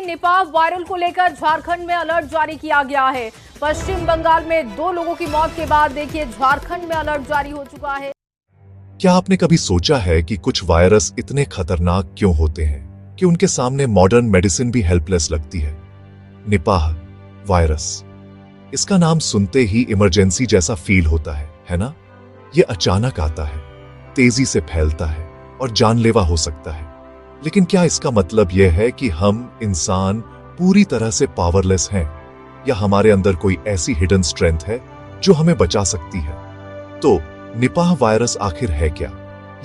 में Nipah viral को लेकर झारखंड में अलर्ट जारी किया गया है। पश्चिम बंगाल में 2 लोगों की मौत के बाद देखिए झारखंड में अलर्ट जारी हो चुका है। क्या आपने कभी सोचा है कि कुछ वायरस इतने खतरनाक क्यों होते हैं कि उनके सामने मॉडर्न मेडिसिन भी हेल्पलेस लगती है? निपाह वायरस, इसका नाम सुनते ही इमरजेंसी जैसा फील होता है ना? यह अचानक आता है, तेजी से फैलता है और जानलेवा हो सकता है। लेकिन क्या इसका मतलब यह है कि हम इंसान पूरी तरह से पावरलेस हैं, या हमारे अंदर कोई ऐसी हिडन स्ट्रेंथ है जो हमें बचा सकती है? तो निपाह वायरस आखिर है क्या?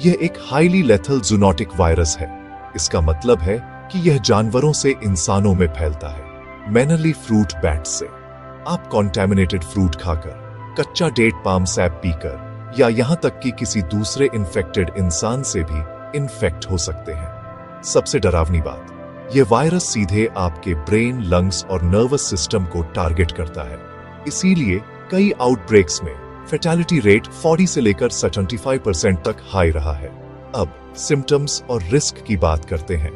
यह एक हाईली लेथल जूनोटिक वायरस है। इसका मतलब है कि यह जानवरों से इंसानों में फैलता है, मेनली फ्रूट बैट्स से। आप कॉन्टैमिनेटेड फ्रूट खाकर, कच्चा डेट पाम सैप पीकर, या यहां तक कि किसी दूसरे इन्फेक्टेड इंसान से भी इन्फेक्ट हो सकते हैं। सबसे डरावनी बात, यह वायरस सीधे आपके ब्रेन, लंग्स और नर्वस सिस्टम को टारगेट करता है। इसीलिए कई आउटब्रेक्स में फैटेलिटी रेट 40 से लेकर 75% तक हाई रहा है। अब सिम्टम्स और रिस्क की बात करते हैं।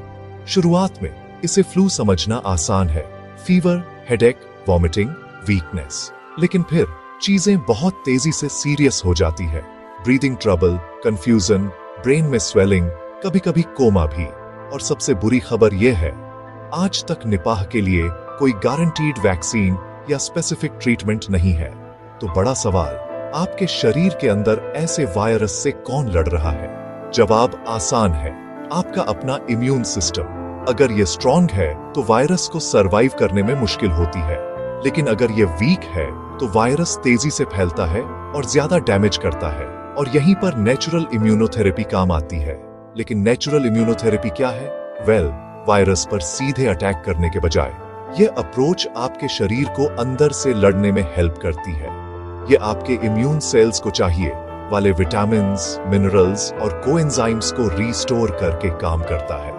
शुरुआत में इसे फ्लू समझना आसान है, फीवर, हेडेक, वॉमिटिंग, वीकनेस। लेकिन फिर चीजें बहुत तेजी से सीरियस हो जाती है। ब्रीदिंग ट्रबल, कंफ्यूजन, ब्रेन में स्वेलिंग, कभी कभी कोमा भी। और सबसे बुरी खबर यह है, आज तक निपाह के लिए कोई गारंटीड वैक्सीन या स्पेसिफिक ट्रीटमेंट नहीं है। तो बड़ा सवाल, आपके शरीर के अंदर ऐसे वायरस से कौन लड़ रहा है? जवाब आसान है, आपका अपना इम्यून सिस्टम। अगर यह स्ट्रॉन्ग है तो वायरस को सरवाइव करने में मुश्किल होती है, लेकिन अगर यह वीक है तो वायरस तेजी से फैलता है और ज्यादा डैमेज करता है। और यहीं पर नेचुरल इम्यूनोथेरेपी काम आती है। लेकिन नेचुरल इम्यूनोथेरेपी क्या है? वायरस पर सीधे अटैक करने के बजाय यह अप्रोच आपके शरीर को अंदर से लड़ने में हेल्प करती है। यह आपके इम्यून सेल्स को चाहिए वाले विटामिन्स, मिनरल्स और कोएंजाइम्स को रीस्टोर करके काम करता है।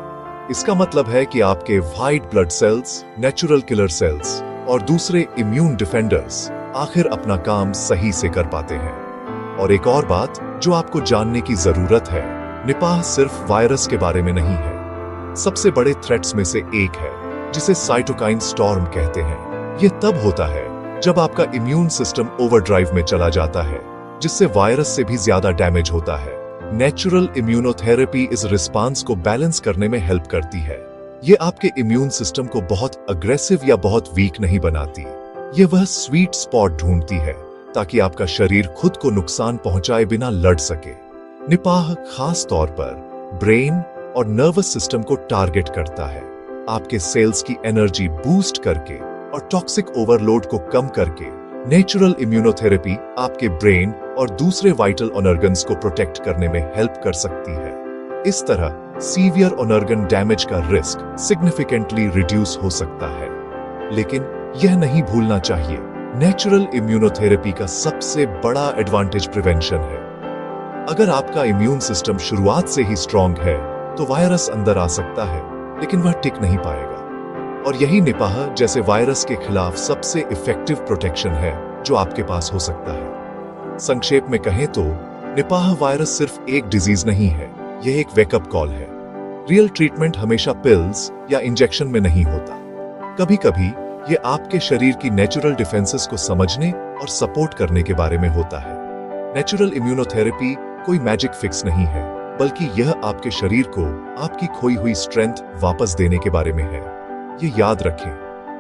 इसका मतलब है कि आपके white blood cells, natural killer cells और दूसरे इम्यून डिफेंडर्स आखिर अपना काम सही से कर पाते हैं। और एक और बात जो आपको जानने की जरूरत है, निपाह सिर्फ वायरस के बारे में नहीं है। सबसे बड़े थ्रेट्स में से एक है जिसे साइटोकाइन स्टॉर्म कहते हैं। यह तब होता है जब आपका इम्यून सिस्टम ओवरड्राइव में चला जाता है, जिससे वायरस से भी ज्यादा डैमेज होता है। नेचुरल इम्यूनोथेरेपी इस रिस्पांस को बैलेंस करने में हेल्प करती है। यह आपके इम्यून सिस्टम को बहुत अग्रेसिव या बहुत वीक नहीं बनाती। यह वह स्वीट स्पॉट ढूंढती है ताकि आपका शरीर खुद को नुकसान पहुंचाए बिना लड़ सके। निपाह खास तौर पर ब्रेन और नर्वस सिस्टम को टारगेट करता है, आपके सेल्स की एनर्जी बूस्ट करके और टॉक्सिक ओवरलोड को कम करके। नेचुरल इम्यूनोथेरेपी आपके ब्रेन और दूसरे वाइटल ऑर्गन्स को प्रोटेक्ट करने में हेल्प कर सकती है। इस तरह सीवियर ऑर्गन डैमेज का रिस्क सिग्निफिकेंटली रिड्यूस हो सकता है। लेकिन यह नहीं भूलना चाहिए, नेचुरल इम्यूनोथेरेपी का सबसे बड़ा एडवांटेज प्रिवेंशन है। अगर आपका इम्यून सिस्टम शुरुआत से ही स्ट्रांग है तो वायरस अंदर आ सकता है, लेकिन वह टिक नहीं पाएगा। और यही निपाह जैसे वायरस के खिलाफ सबसे इफेक्टिव प्रोटेक्शन है जो आपके पास हो सकता है। संक्षेप में कहें तो निपाह वायरस सिर्फ एक डिजीज नहीं है, यह एक वेकअप कॉल है। रियल ट्रीटमेंट हमेशा पिल्स या इंजेक्शन में नहीं होता। कभी कभी यह आपके शरीर की नेचुरल डिफेंसेस को समझने और सपोर्ट करने के बारे में होता है। नेचुरल इम्यूनोथेरेपी कोई मैजिक फिक्स नहीं है, बल्कि यह आपके शरीर को आपकी खोई हुई स्ट्रेंथ वापस देने के बारे में है। ये याद रखें,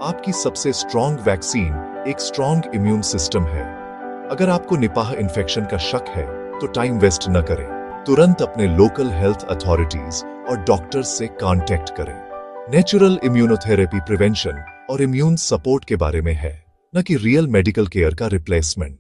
आपकी सबसे स्ट्रॉन्ग वैक्सीन एक स्ट्रॉन्ग इम्यून सिस्टम है। अगर आपको निपाह इन्फेक्शन का शक है तो टाइम वेस्ट न करें, तुरंत अपने लोकल हेल्थ अथॉरिटीज और डॉक्टर्स से कांटेक्ट करें। नेचुरल इम्यूनोथेरेपी प्रिवेंशन और इम्यून सपोर्ट के बारे में है, न कि रियल मेडिकल केयर का रिप्लेसमेंट।